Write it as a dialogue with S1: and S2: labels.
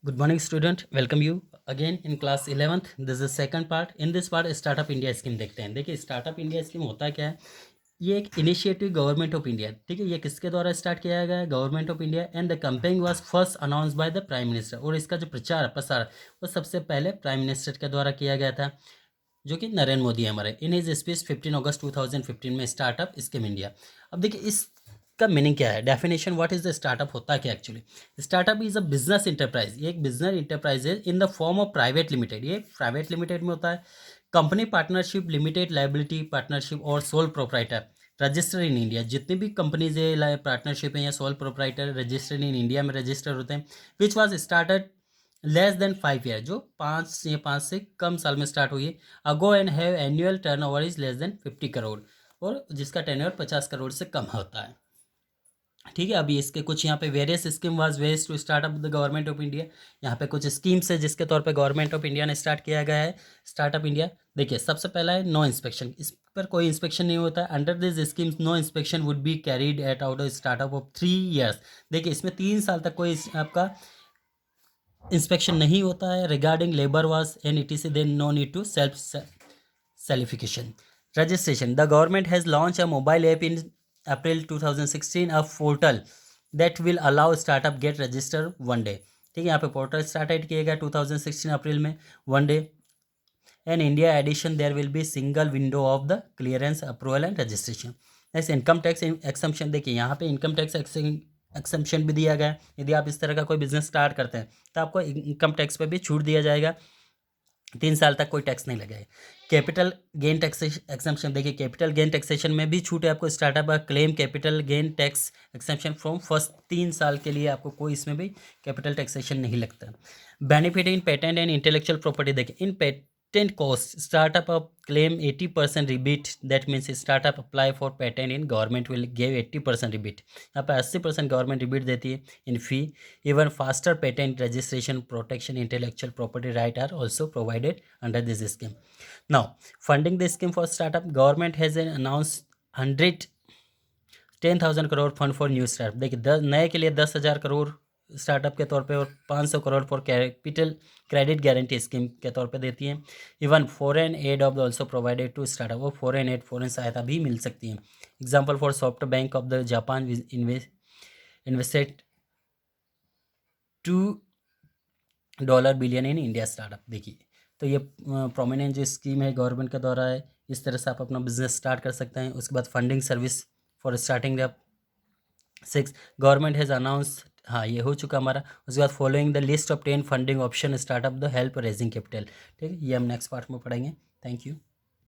S1: Good morning, student. Welcome you again in class 11th. This is second part. In this part, startup India scheme देखते हैं. देखिए startup India scheme होता क्या है. ये एक इनिशिएटिव गवर्नमेंट ऑफ इंडिया, ठीक है. ये किसके द्वारा स्टार्ट किया गया है? Government of India. And the campaign was first announce by the prime minister. और इसका जो प्रचार प्रसार वो सबसे पहले प्राइम मिनिस्टर के द्वारा किया गया था, जो कि नरेंद्र मोदी है हमारे. इन हिज स्पीच 15 अगस्त 2015 में स्टार्टअप स्कीम इंडिया. अब देखिए इसका मीनिंग क्या है, definition. What is the startup, होता क्या actually. Startup is a business enterprise. ये एक बिजनेस इंटरप्राइज है in the form of private limited. ये प्राइवेट लिमिटेड में होता है. Company partnership, limited liability partnership और sole proprietor register in India. जितनी भी कंपनीज है पार्टनरशिप है या sole proprietor registered in India में रजिस्टर होते हैं. Which was started less than 5 year, जो 5 से कम साल में स्टार्ट हुई है. Ago and have annual turnover is less than 50 crore, और जिसका टर्नओवर 50 करोड़ से कम होता है. ठीक है. अभी इसके कुछ यहाँ पे various scheme was ways to start up the government of India. यहाँ पे कुछ स्कीम्स है जिसके तौर पे गवर्नमेंट ऑफ इंडिया ने स्टार्ट किया गया है स्टार्टअप इंडिया. देखिए सबसे पहला है नो इंस्पेक्शन. इस पर कोई इंस्पेक्शन नहीं होता है. Under this schemes no inspection would be carried at out startup of 3 years. देखिए इसमें 3 साल तक कोई आपका इंस्पेक्शन नहीं होता है. Regarding labour was and it is then no need to self certification. Registration. The government has launched a mobile app in April 2016, a portal that will allow startup get registered one day. ठीक है. यहाँ पे portal start किया गया 2016 April में, one day. And India addition there will be single window of the clearance approval and registration. Next income tax exemption. देखिए यहाँ पे इनकम टैक्स एक्सम्पशन भी दिया गया है. यदि आप इस तरह का कोई बिजनेस स्टार्ट करते हैं तो आपको इनकम टैक्स पे भी छूट दिया जाएगा. 3 साल तक कोई टैक्स नहीं लगेगा. Capital gain taxation exemption. देखिए कैपिटल गेन टैक्सेशन में भी छूट है आपको. स्टार्टअप का claim capital gain tax exemption from first 3 साल के लिए आपको कोई इसमें भी कैपिटल टैक्सेशन नहीं लगता. Benefit in patent and intellectual property. देखिए in patent cost startup up claim 80% rebate. That means startup apply for patent in government will give 80% rebate. यहाँ पर 80% गवर्नमेंट रिबीट देती है in fee. Even faster patent registration, protection, intellectual property right are also provided under this scheme. Now, funding the scheme for startup, government has announced 10,000 crore fund for new startup. देखिए नए के लिए 10,000 crore startup के तौर पे, और 500 crore for capital credit guarantee scheme के तौर पे देती है. Even foreign aid of also provided to startup. वो फॉरेन एड, फॉरेन सहायता भी मिल सकती है. Example for SoftBank of the Japan invested $2 billion in India startup. देखिए तो ये प्रोमिनेंट जो स्कीम है गवर्नमेंट के द्वारा है. इस तरह से आप अपना बिजनेस स्टार्ट कर सकते हैं. उसके बाद funding service for starting up 6 government has announce. हाँ ये हो चुका हमारा. उसके बाद following the list of 10 funding option startup the help raising capital. ठीक है, ये हम नेक्स्ट पार्ट में पढ़ेंगे. Thank you.